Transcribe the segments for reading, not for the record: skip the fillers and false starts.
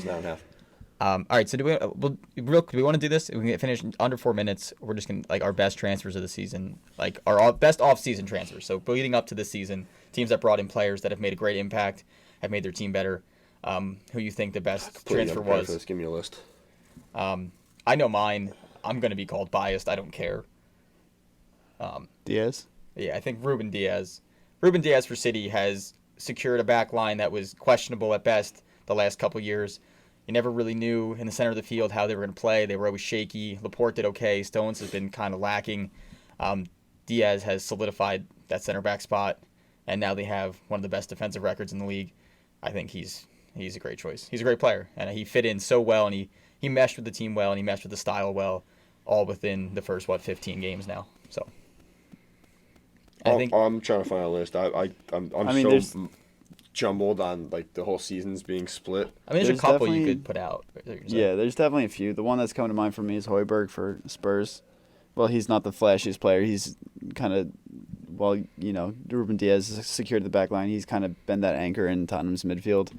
An hour and a half. All right, so do we want to do this? We can finish in under 4 minutes. We're just gonna like our best transfers of the season, like our best off-season transfers. So leading up to this season, teams that brought in players that have made a great impact, have made their team better. Who you think the best transfer was? This. Give me a list. I know mine. I'm gonna be called biased. I don't care. Diaz? Yeah, I think Ruben Diaz. Ruben Diaz for City has secured a back line that was questionable at best the last couple years. You never really knew in the center of the field how they were going to play. They were always shaky. Laporte did okay. Stones has been kind of lacking. Diaz has solidified that center back spot, and now they have one of the best defensive records in the league. I think he's a great choice. He's a great player, and he fit in so well, and he meshed with the team well, and he meshed with the style well, all within the first 15 games now. So I think I'm trying to find a list. I'm jumbled on like the whole season's being split. I mean, there's a couple you could put out. Yeah, there's definitely a few. The one that's coming to mind for me is Højbjerg for Spurs. Well, he's not the flashiest player. He's kind of, Ruben Diaz has secured the back line. He's kind of been that anchor in Tottenham's midfield.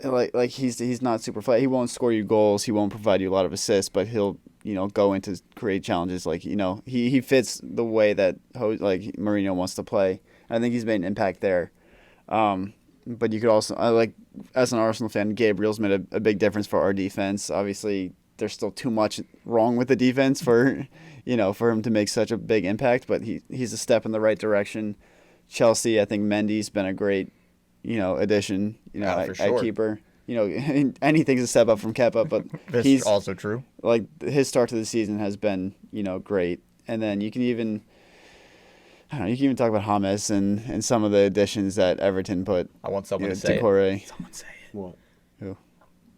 Like he's not super flat. He won't score you goals. He won't provide you a lot of assists, but he'll go into create challenges. Like he fits the way that Mourinho wants to play. I think he's made an impact there. But you could also, as an Arsenal fan, Gabriel's made a big difference for our defense. Obviously, there's still too much wrong with the defense for him to make such a big impact. But he's a step in the right direction. Chelsea, I think Mendy's been a great addition. For sure. At keeper. Anything's a step up from Kepa, but he's also true. Like his start to the season has been great, and then you can even talk about James and some of the additions that Everton put. I want someone to say it. Someone say it. What? Who? One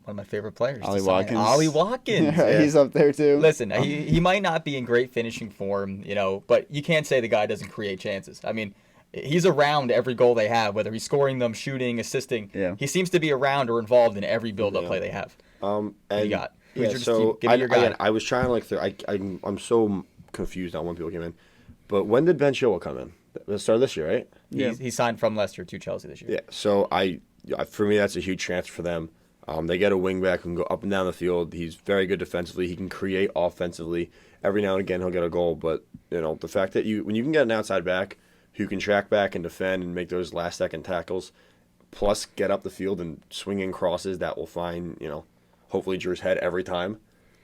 of my favorite players. Ollie Watkins. Ollie Watkins. Yeah. He's up there too. Listen, he might not be in great finishing form, but you can't say the guy doesn't create chances. I mean, he's around every goal they have, whether he's scoring them, shooting, assisting. Yeah. He seems to be around or involved in every build-up play they have. And you got? I was trying to look through. I'm so confused on when people came in. But when did Ben Chilwell come in? The start of this year, right? He signed from Leicester to Chelsea this year. Yeah. So for me, that's a huge transfer for them. They get a wingback who can go up and down the field. He's very good defensively. He can create offensively. Every now and again, he'll get a goal. But the fact that when you can get an outside back who can track back and defend and make those last-second tackles, plus get up the field and swing in crosses that will find hopefully Drew's head every time.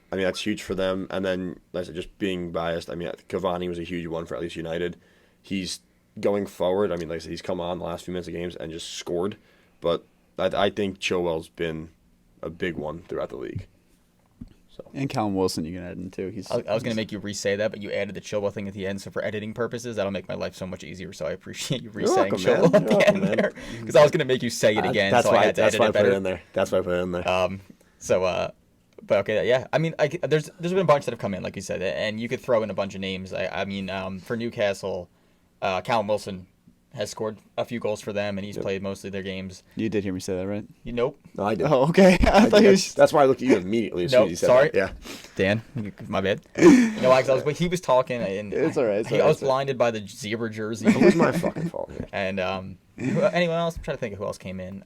I mean, that's huge for them. And then, like I said, just being biased, I mean, Cavani was a huge one for at least United. He's going forward. I mean, like I said, he's come on the last few minutes of games and just scored. But I think Chilwell's been a big one throughout the league. So. And Callum Wilson you can add in too. I was going to make you re-say that, but you added the Chilwell thing at the end. So for editing purposes, that'll make my life so much easier. So I appreciate you re-saying Chilwell at the end there. Because I was going to make you say it again. That's so why I had to edit I it put it better. in there. That's why I put it in there. But okay, yeah. I mean, there's been a bunch that have come in, like you said, and you could throw in a bunch of names. I mean, for Newcastle, Callum Wilson has scored a few goals for them, and he's played mostly their games. You did hear me say that, right? Nope. No, I did. Oh, okay. I thought that's why I looked at you immediately as soon as you said sorry. that. Yeah. Dan, my bad. He was talking, and it's all right. I was blinded by the zebra jersey. It was my fucking fault here. And anyone else? I'm trying to think of who else came in.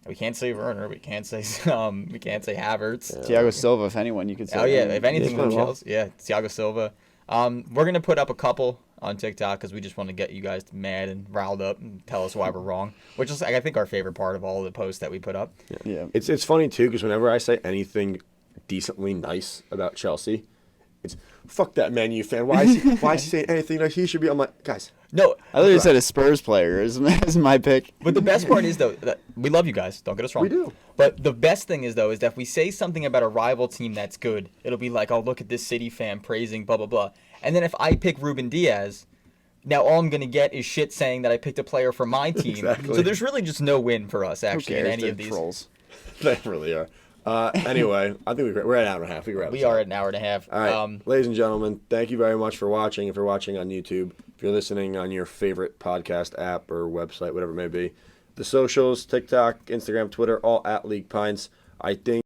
We can't say Werner. We can't say Havertz. Yeah. Thiago Silva, if anyone, you could say. Oh yeah, if anything from Chelsea, Thiago Silva. We're gonna put up a couple on TikTok because we just want to get you guys mad and riled up and tell us why we're wrong, which is I think our favorite part of all the posts that we put up. Yeah. It's funny too because whenever I say anything decently nice about Chelsea, it's fuck that Man U fan. Why is he saying anything nice? He should be. I'm like, guys. No, I literally said a Spurs player is my pick. But the best part is, though, that we love you guys. Don't get us wrong. We do. But the best thing is, though, is that if we say something about a rival team that's good, it'll be like, oh, look at this City fan praising blah, blah, blah. And then if I pick Ruben Diaz, now all I'm going to get is shit saying that I picked a player for my team. Exactly. So there's really just no win for us, actually, in any of these. Trolls. They really are. Anyway, I think we're at an hour and a half. We are at an hour and a half. All right, ladies and gentlemen, thank you very much for watching. If you're watching on YouTube, if you're listening on your favorite podcast app or website, whatever it may be, the socials, TikTok, Instagram, Twitter, all at League Pints. I think